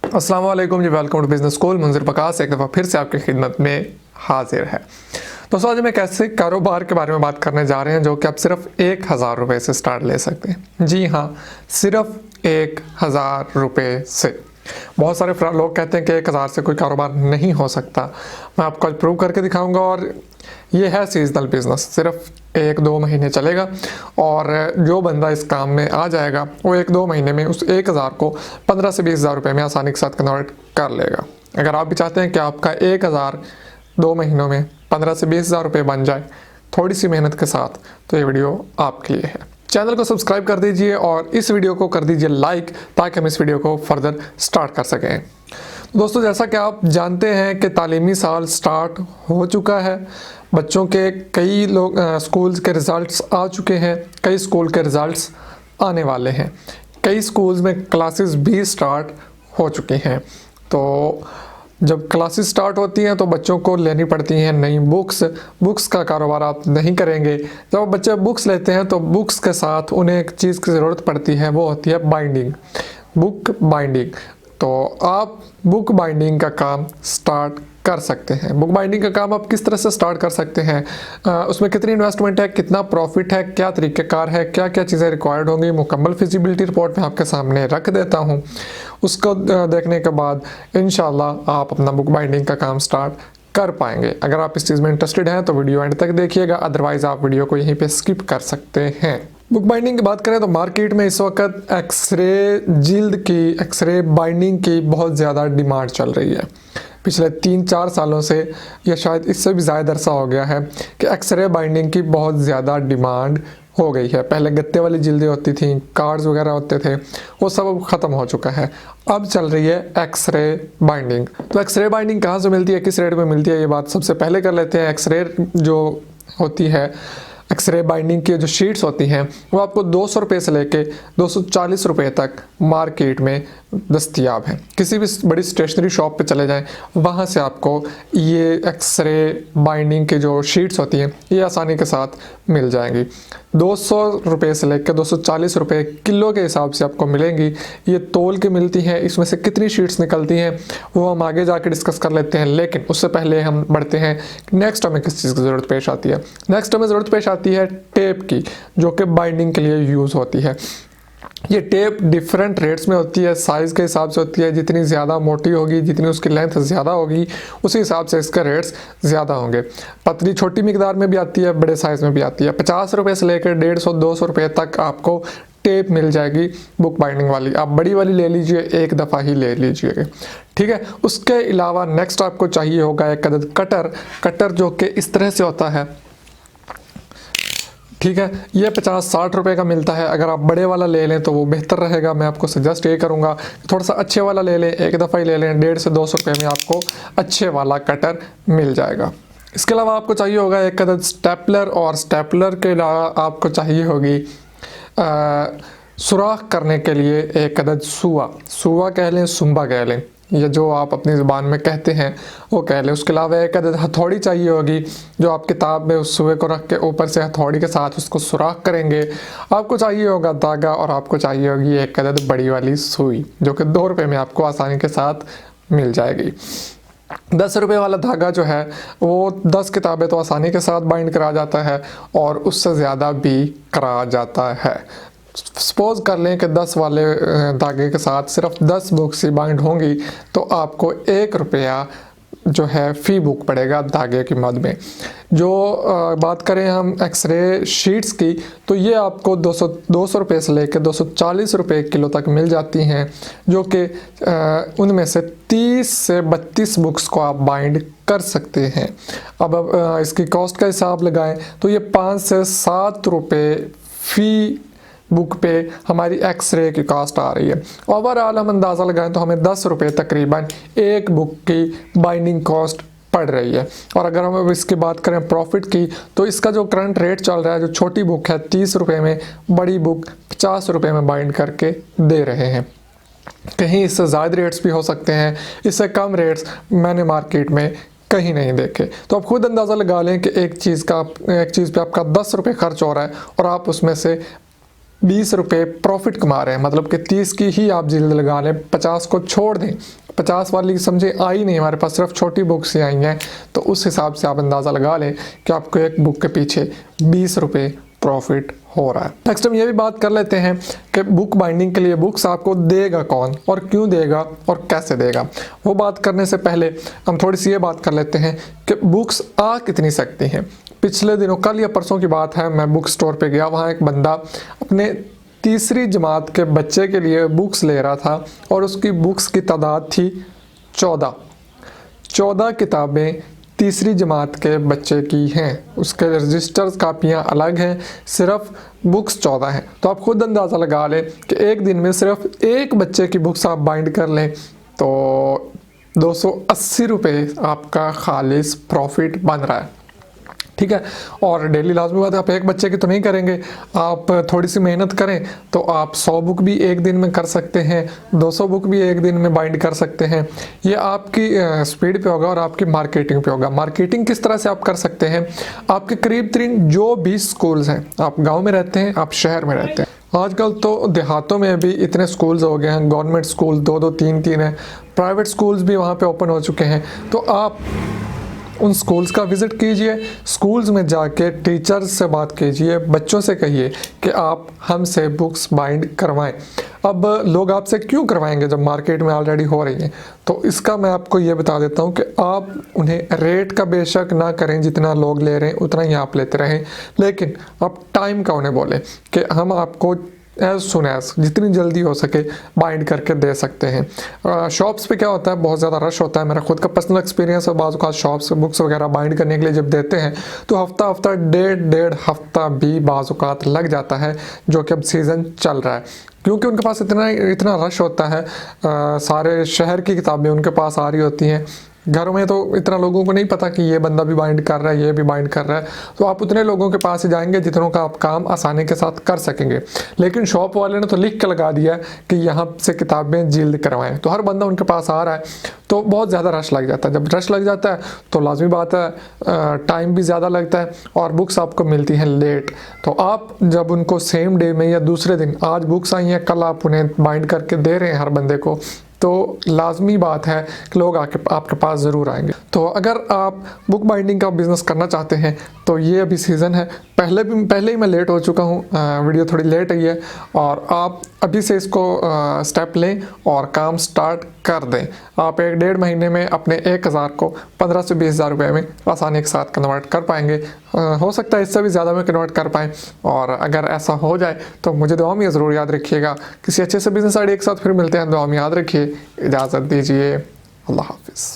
अस्सलाम वालेकुम जी, welcome to business school. munzirwaqas एक दफ़ा फिर से आपकी खिदमत में हाजिर है। दोस्तों आज हम एक ऐसे कारोबार के बारे में बात करने जा रहे हैं जो कि आप सिर्फ 1000 रुपये से स्टार्ट ले सकते हैं। जी हाँ, सिर्फ 1000 रुपये से। बहुत सारे लोग कहते हैं कि 1000 से कोई कारोबार नहीं हो सकता। मैं आपको आज प्रूव करके दिखाऊंगा। और ये है सीजनल बिजनेस, सिर्फ 1-2 महीने चलेगा और जो बंदा इस काम में आ जाएगा वो 1-2 महीने में उस 1000 को 15 से 20,000 रुपये में आसानी के साथ कन्वर्ट कर लेगा। अगर आप भी चाहते हैं कि आपका 1000 2 महीनों में 15 से 20,000 रुपये बन जाए थोड़ी सी मेहनत के साथ, तो ये वीडियो आपके लिए है। चैनल को सब्सक्राइब कर दीजिए और इस वीडियो को कर दीजिए लाइक, ताकि हम इस वीडियो को फर्दर स्टार्ट कर सकें। दोस्तों जैसा कि आप जानते हैं कि तालीमी साल स्टार्ट हो चुका है। बच्चों के कई लोग स्कूल्स के रिज़ल्ट्स आ चुके हैं, कई स्कूल के रिज़ल्ट्स आने वाले हैं, कई स्कूल्स में क्लासेस भी स्टार्ट हो चुकी हैं। तो जब क्लासेस स्टार्ट होती हैं तो बच्चों को लेनी पड़ती हैं नई बुक्स का कारोबार आप नहीं करेंगे। जब बच्चे बुक्स लेते हैं तो बुक्स के साथ उन्हें एक चीज़ की ज़रूरत पड़ती है, वो होती है बाइंडिंग, बुक बाइंडिंग। तो आप बुक बाइंडिंग का काम स्टार्ट कर सकते हैं। बुक बाइंडिंग का काम आप किस तरह से स्टार्ट कर सकते हैं, उसमें कितनी इन्वेस्टमेंट है, कितना प्रॉफिट है, क्या तरीक़ेकार है, क्या क्या चीज़ें रिक्वायर्ड होंगी, मुकम्मल फिजिबिलिटी रिपोर्ट मैं आपके सामने रख देता हूं। उसको देखने के बाद इंशाल्लाह आप अपना बुक बाइंडिंग का काम स्टार्ट कर पाएंगे। अगर आप इस चीज़ में इंटरेस्टेड हैं तो वीडियो एंड तक देखिएगा, अदरवाइज़ आप वीडियो को यहीं पर स्किप कर सकते हैं। बुक बाइंडिंग की बात करें तो मार्केट में इस वक्त एक्सरे बाइंडिंग की बहुत ज़्यादा डिमांड चल रही है। पिछले 3-4 सालों से या शायद इससे भी ज़्यादा अरसा हो गया है कि एक्सरे बाइंडिंग की बहुत ज़्यादा डिमांड हो गई है। पहले गत्ते वाली जिल्दें होती थी, कार्ड्स वगैरह होते थे, वो सब ख़त्म हो चुका है। अब चल रही है एक्सरे बाइंडिंग। तो एक्सरे बाइंडिंग कहाँ से मिलती है, किस रेट में मिलती है, ये बात सबसे पहले कर लेते हैं। एक्सरे जो होती है, एक्सरे बाइंडिंग की जो शीट्स होती हैं वो आपको 200 रुपये से लेके 240 रुपये तक मार्केट में दस्तयाब है। किसी भी बड़ी स्टेशनरी शॉप पे चले जाएं, वहाँ से आपको ये एक्सरे बाइंडिंग की जो शीट्स होती हैं ये आसानी के साथ मिल जाएंगी। 200 रुपये से लेकर 240 रुपये किलो के हिसाब से आपको मिलेंगी। ये तोल के मिलती हैं। इसमें से कितनी शीट्स निकलती हैं वो हम आगे जाके डिस्कस कर लेते हैं, लेकिन उससे पहले हम बढ़ते हैं नेक्स्ट हमें किस चीज़ की ज़रूरत पेश आती है। नेक्स्ट हमें ज़रूरत पेश आती है टेप की, जो कि बाइंडिंग के लिए यूज़ होती है। ये टेप डिफरेंट रेट्स में होती है, साइज़ के हिसाब से होती है। जितनी ज़्यादा मोटी होगी, जितनी उसकी लेंथ ज़्यादा होगी, उसी हिसाब से इसके रेट्स ज़्यादा होंगे। पतली छोटी मिकदार में भी आती है, बड़े साइज़ में भी आती है। 50 रुपये से लेकर 150-200 रुपये तक आपको टेप मिल जाएगी बुक बाइंडिंग वाली। आप बड़ी वाली ले लीजिए, एक दफ़ा ही ले लीजिएगा, ठीक है। उसके अलावा नेक्स्ट आपको चाहिए होगा एक अदद कटर जो कि इस तरह से होता है, ठीक है। ये 50-60 रुपये का मिलता है। अगर आप बड़े वाला ले लें तो वो बेहतर रहेगा। मैं आपको सजेस्ट ये करूँगा थोड़ा सा अच्छे वाला ले लें, एक दफ़ा ही ले लें। 150 से 200 रुपये में आपको अच्छे वाला कटर मिल जाएगा। इसके अलावा आपको चाहिए होगा एक अदद स्टेपलर, और स्टेपलर के अलावा आपको चाहिए होगी सुराख करने के लिए एक अदद सुआ कह लें, सुम्बा कह लें, ये जो आप अपनी ज़ुबान में कहते हैं वो कह लें। उसके अलावा एक अदद हथौड़ी चाहिए होगी, जो आप किताब में उस सुए को रख के ऊपर से हथौड़ी के साथ उसको सुराख करेंगे। आपको चाहिए होगा धागा, और आपको चाहिए होगी एक अदद बड़ी वाली सुई, जो कि 2 रुपये में आपको आसानी के साथ मिल जाएगी। 10 रुपये वाला धागा जो है वो 10 किताबें तो आसानी के साथ बाइंड करा जाता है, और उससे ज़्यादा भी करा जाता है। सपोज़ कर लें कि 10 वाले धागे के साथ सिर्फ 10 बुक्स ही बाइंड होंगी, तो आपको 1 रुपया जो है फ़ी बुक पड़ेगा धागे की मद में। जो बात करें हम एक्सरे शीट्स की, तो ये आपको 200 रुपये से लेकर 240 रुपये किलो तक मिल जाती हैं, जो कि उनमें से 30 से 32 बुक्स को आप बाइंड कर सकते हैं। अब इसकी कॉस्ट का हिसाब लगाएं तो ये 5 से 7 रुपये फ़ी बुक पे हमारी एक्सरे की कास्ट आ रही है। ओवरऑल हम अंदाज़ा लगाएं तो हमें 10 रुपये तकरीबन एक बुक की बाइंडिंग कॉस्ट पड़ रही है। और अगर हम इसकी बात करें प्रॉफिट की, तो इसका जो करंट रेट चल रहा है, जो छोटी बुक है 30 रुपये में, बड़ी बुक 50 रुपये में बाइंड करके दे रहे हैं। कहीं इससे ज़्यादा रेट्स भी हो सकते हैं, इससे कम रेट्स मैंने मार्केट में कहीं नहीं देखे। तो आप खुद अंदाज़ा लगा लें कि एक चीज़ पे आपका 10 रुपये खर्च हो रहा है, और आप उसमें से 20 रुपये प्रॉफिट कमा रहे हैं, मतलब कि 30 की ही आप जिल्द लगा लें, 50 को छोड़ दें, 50 वाली समझे आई नहीं, हमारे पास सिर्फ छोटी बुक्स ही आई हैं, तो उस हिसाब से आप अंदाज़ा लगा लें कि आपको एक बुक के पीछे 20 रुपये प्रॉफिट हो रहा है। नेक्स्ट हम ये भी बात कर लेते हैं कि बुक बाइंडिंग के लिए बुक्स आपको देगा कौन और क्यों देगा और कैसे देगा। वो बात करने से पहले हम थोड़ी सी ये बात कर लेते हैं कि बुक्स आ कितनी सकती हैं। पिछले दिनों, कल या परसों की बात है, मैं बुक स्टोर पे गया, वहाँ एक बंदा अपने तीसरी जमात के बच्चे के लिए बुक्स ले रहा था और उसकी बुक्स की तादाद थी 14 किताबें तीसरी जमात के बच्चे की हैं। उसके रजिस्टर्स कापियाँ अलग हैं, सिर्फ बुक्स 14 हैं। तो आप खुद अंदाज़ा लगा लें कि एक दिन में सिर्फ एक बच्चे की बुक्स आप बाइंड कर लें तो 280 रुपये आपका खालिस प्रॉफिट बन रहा है, ठीक है। और डेली लाजमी बात है, आप एक बच्चे की तो नहीं करेंगे, आप थोड़ी सी मेहनत करें तो आप 100 बुक भी एक दिन में कर सकते हैं, 200 बुक भी एक दिन में बाइंड कर सकते हैं। ये आपकी स्पीड पे होगा और आपकी मार्केटिंग पे होगा। मार्केटिंग किस तरह से आप कर सकते हैं, आपके करीब तरीन जो भी स्कूल्स हैं, आप गाँव में रहते हैं, आप शहर में रहते हैं, आजकल तो देहातों में भी इतने स्कूल्स हो गए हैं, गवर्नमेंट स्कूल 2-2 3-3 हैं, प्राइवेट स्कूल्स भी वहाँ पे ओपन हो चुके हैं। तो आप उन स्कूल्स का विज़िट कीजिए, स्कूल्स में जाके टीचर्स से बात कीजिए, बच्चों से कहिए कि आप हमसे बुक्स बाइंड करवाएं। अब लोग आपसे क्यों करवाएंगे जब मार्केट में ऑलरेडी हो रही हैं? तो इसका मैं आपको ये बता देता हूँ कि आप उन्हें रेट का बेशक ना करें, जितना लोग ले रहे हैं उतना ही आप लेते रहें, लेकिन आप टाइम का उन्हें बोलें कि हम आपको एज सुन एज जितनी जल्दी हो सके बाइंड करके दे सकते हैं। शॉप्स पे क्या होता है, बहुत ज़्यादा रश होता है। मेरा खुद का पर्सनल एक्सपीरियंस है, बाज़ औक़ात शॉप्स से बुक्स वगैरह बाइंड करने के लिए जब देते हैं तो हफ्ता डेढ़ हफ्ता भी बाज़ औक़ात लग जाता है, जो कि अब सीज़न चल रहा है, क्योंकि उनके पास इतना रश होता है। सारे शहर की किताबें उनके पास आ रही होती हैं, घरों में तो इतना लोगों को नहीं पता कि ये बंदा भी बाइंड कर रहा है, ये भी बाइंड कर रहा है, तो आप उतने लोगों के पास ही जाएंगे जितनों का आप काम आसानी के साथ कर सकेंगे। लेकिन शॉप वाले ने तो लिख के लगा दिया कि यहाँ से किताबें जिल्द करवाएं, तो हर बंदा उनके पास आ रहा है, तो बहुत ज़्यादा रश लग जाता है। जब रश लग जाता है तो लाजमी बात है टाइम भी ज़्यादा लगता है और बुक्स आपको मिलती हैं लेट। तो आप जब उनको सेम डे में या दूसरे दिन, आज बुक्स आई हैं कल आप उन्हें बाइंड करके दे रहे हैं हर बंदे को, तो लाजमी बात है कि लोग आपके पास ज़रूर आएंगे। तो अगर आप बुक बाइंडिंग का बिज़नेस करना चाहते हैं तो ये अभी सीज़न है। पहले ही मैं लेट हो चुका हूँ, वीडियो थोड़ी लेट आई है, और आप अभी से इसको स्टेप लें और काम स्टार्ट कर दें। आप 1-1.5 महीने में अपने 1000 को 15 से 20,000 रुपये में आसानी के साथ कन्वर्ट कर पाएंगे। हो सकता है इससे भी ज़्यादा में कन्वर्ट कर पाएँ, और अगर ऐसा हो जाए तो मुझे दुआ में ज़रूर याद रखिएगा। किसी अच्छे से बिज़नेस आइडिया के साथ फिर मिलते हैं। दुआ में याद रखिए, इजाज़त दीजिए, अल्लाह हाफिज़।